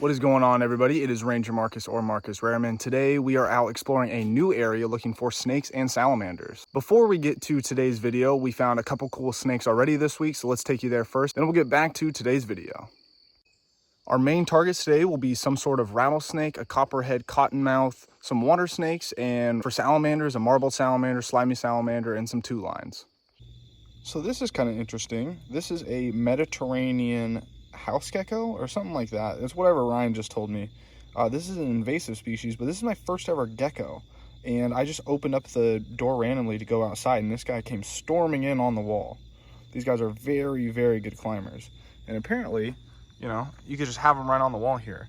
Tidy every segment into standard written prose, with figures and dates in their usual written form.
What is going on, everybody? It is RangerMarcus or Marcus Rareman. Today we are out exploring a new area looking for snakes and salamanders. Before we get to today's video, we found a couple cool snakes already this week, so let's take you there first, then we'll get back to today's video. Our main targets today will be some sort of rattlesnake, a copperhead cottonmouth, some water snakes, and for salamanders, a marbled salamander, slimy salamander, and some two lines. So this is kind of interesting. This is a Mediterranean house gecko or something like that. It's whatever Ryan just told me. This is an invasive species, but this is my first ever gecko. And I just opened up the door randomly to go outside, and this guy came storming in on the wall. These guys are very, very good climbers. And apparently, you know, you could just have them right on the wall here.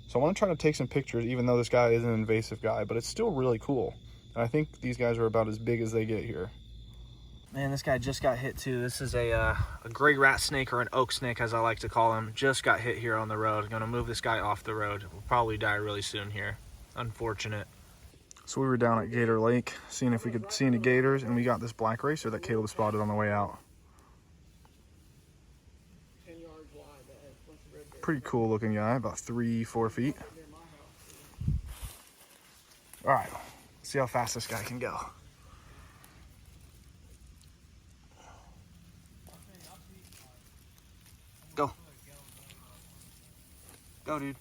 So I want to try to take some pictures, even though this guy is an invasive guy, but it's still really cool. And I think these guys are about as big as they get here. Man, this guy just got hit too. This is a gray rat snake, or an oak snake as I like to call him. Just got hit here on the road. Gonna move this guy off the road. Will probably die really soon here. Unfortunate. So we were down at Gator Lake, seeing if we could see any gators, and we got this black racer that Caleb spotted on the way out. Pretty cool looking guy, about 3-4 feet. All right, let's see how fast this guy can go. Go. Go, dude.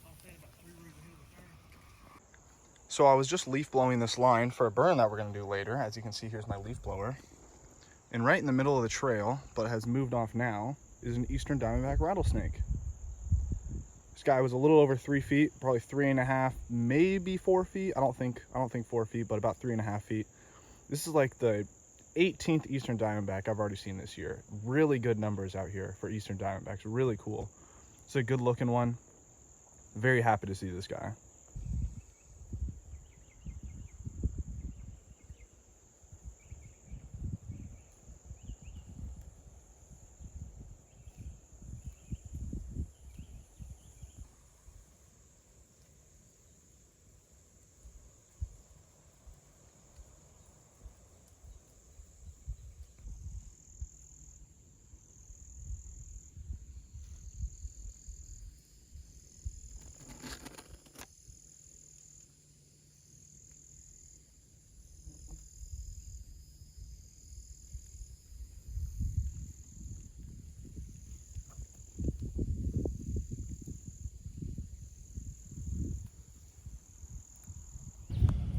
So I was just leaf blowing this line for a burn that we're gonna do later. As you can see, here's my leaf blower. And right in the middle of the trail, but has moved off now, is an eastern diamondback rattlesnake. This guy was a little over 3 feet, probably 3.5, maybe 4 feet. I don't think 4 feet, but about 3.5 feet. This is like the 18th eastern diamondback I've already seen this year. Really good numbers out here for eastern diamondbacks. Really cool. It's a good looking one. Very happy to see this guy.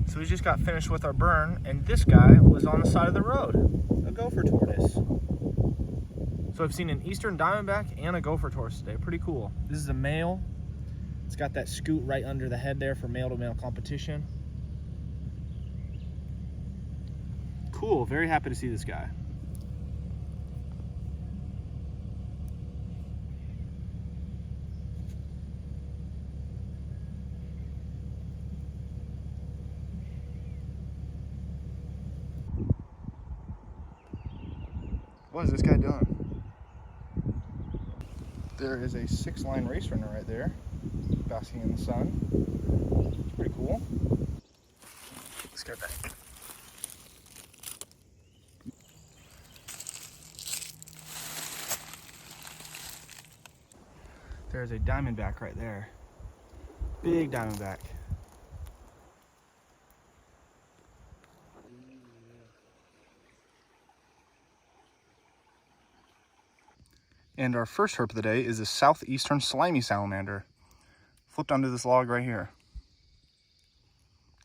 So we just got finished with our burn, and this guy was on the side of the road, a gopher tortoise. So I've seen an eastern diamondback and a gopher tortoise today. Pretty cool. This is a male. It's got that scoot right under the head there for male-to-male competition. Cool. Very happy to see this guy. What is this guy doing? There is a 6-line race runner right there, basking in the sun. It's pretty cool. Let's get back. There's a diamondback right there. Big diamondback. And our first herp of the day is a southeastern slimy salamander. Flipped onto this log right here.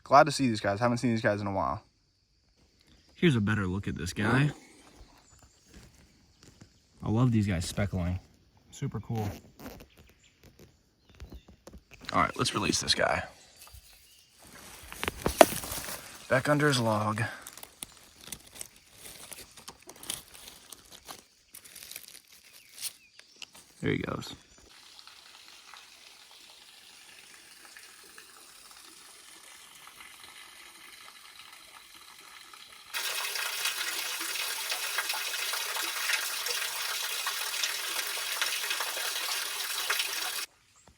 Glad to see these guys. Haven't seen these guys in a while. Here's a better look at this guy. I love these guys speckling. Super cool. All right, let's release this guy. Back under his log. There he goes.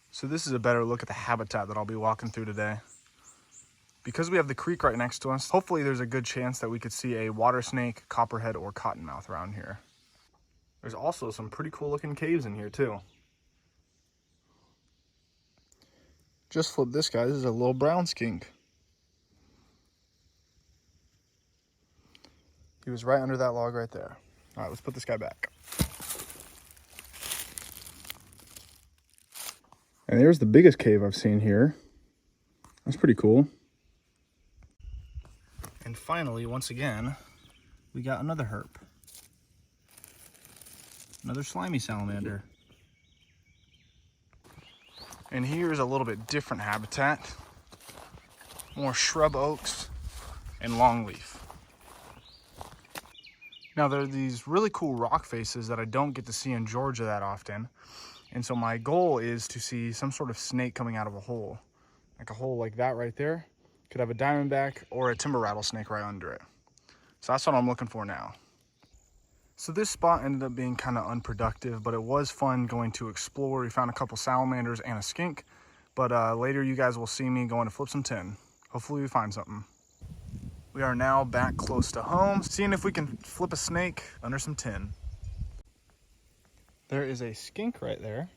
So this is a better look at the habitat that I'll be walking through today. Because we have the creek right next to us, hopefully there's a good chance that we could see a water snake, copperhead, or cottonmouth around here. There's also some pretty cool looking caves in here too. Just flipped this guy. This is a little brown skink. He was right under that log right there. All right, let's put this guy back. And there's the biggest cave I've seen here. That's pretty cool. And finally, once again, we got another herp. Another slimy salamander. And here's a little bit different habitat. More shrub oaks and longleaf. Now there are these really cool rock faces that I don't get to see in Georgia that often. And so my goal is to see some sort of snake coming out of a hole. Like a hole like that right there. Could have a diamondback or a timber rattlesnake right under it. So that's what I'm looking for now. So this spot ended up being kind of unproductive, but it was fun going to explore. We found a couple salamanders and a skink, but later you guys will see me going to flip some tin. Hopefully we find something. We are now back close to home, seeing if we can flip a snake under some tin. There is a skink right there.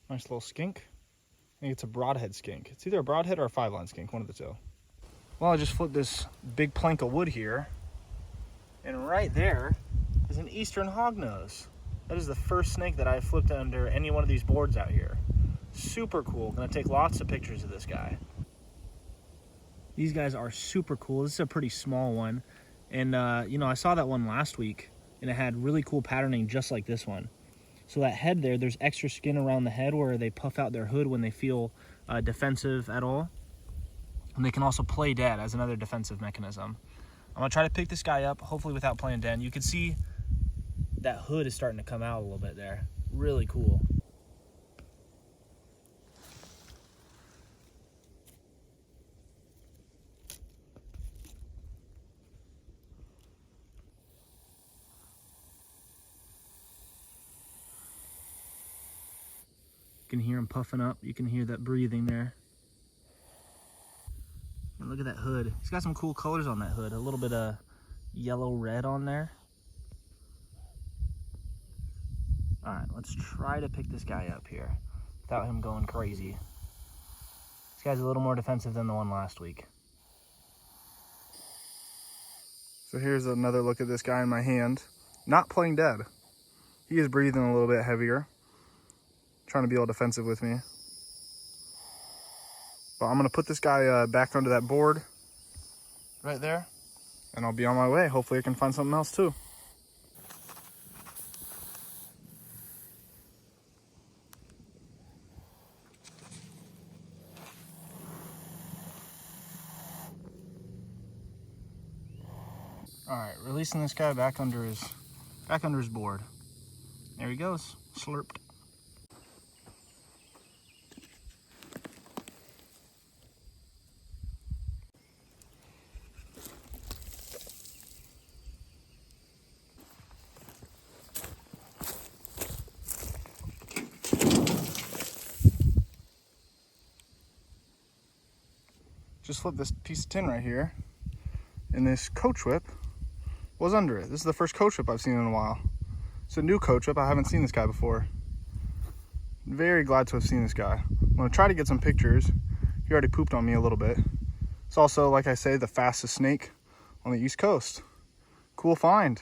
Nice little skink. I think it's a broadhead skink. It's either a broadhead or a 5-line skink, one of the two. Well, I just flipped this big plank of wood here, and right there is an eastern hognose. That is the first snake that I flipped under any one of these boards out here. Super cool. Gonna take lots of pictures of this guy. These guys are super cool. This is a pretty small one. And you know, I saw that one last week and it had really cool patterning just like this one. So that head there's extra skin around the head where they puff out their hood when they feel defensive at all. And they can also play dead as another defensive mechanism. I'm gonna try to pick this guy up, hopefully without playing dead. You can see that hood is starting to come out a little bit there. Really cool. You can hear him puffing up. You can hear that breathing there. And look at that hood. He's got some cool colors on that hood. A little bit of yellow red on there. All right, let's try to pick this guy up here without him going crazy. This guy's a little more defensive than the one last week. So here's another look at this guy in my hand. Not playing dead. He is breathing a little bit heavier. Trying to be all defensive with me. But I'm gonna put this guy back under that board right there, and I'll be on my way. Hopefully I can find something else too. All right, releasing this guy back under his board. There he goes, slurped. Just flipped this piece of tin right here, and this COACHWHIP was under it. This is the first COACHWHIP I've seen in a while. It's a new COACHWHIP. I haven't seen this guy before. Very glad to have seen this guy. I'm gonna try to get some pictures. He already pooped on me a little bit. It's also, like I say, the fastest snake on the East Coast. Cool find.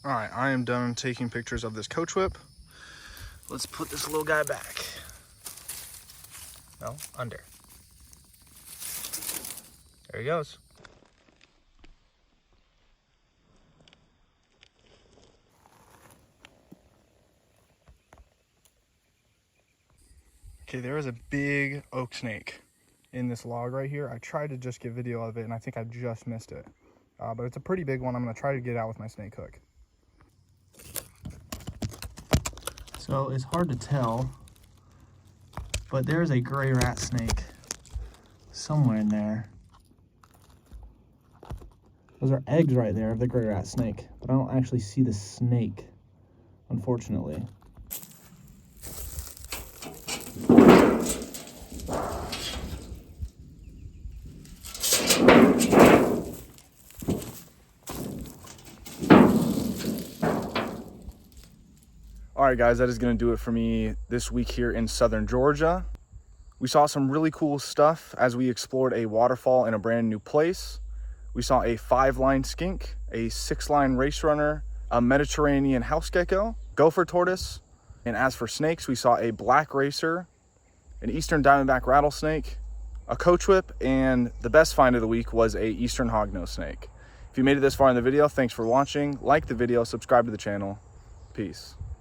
All right, I am done taking pictures of this COACHWHIP. Let's put this little guy back. No, under. There he goes. Okay, there is a big oak snake in this log right here. I tried to just get video of it and I think I just missed it. But it's a pretty big one. I'm gonna try to get out with my snake hook. So it's hard to tell, but there's a gray rat snake somewhere in there. Those are eggs right there of the gray rat snake, but I don't actually see the snake, unfortunately. All right, guys, that is going to do it for me this week here in southern Georgia. We saw some really cool stuff as we explored a waterfall in a brand new place. We saw a 5-line skink, a 6-line race runner, a Mediterranean house gecko, gopher tortoise, and as for snakes, we saw a black racer, an eastern diamondback rattlesnake, a coachwhip, and the best find of the week was a eastern hognose snake. If you made it this far in the video, thanks for watching. Like the video, subscribe to the channel. Peace.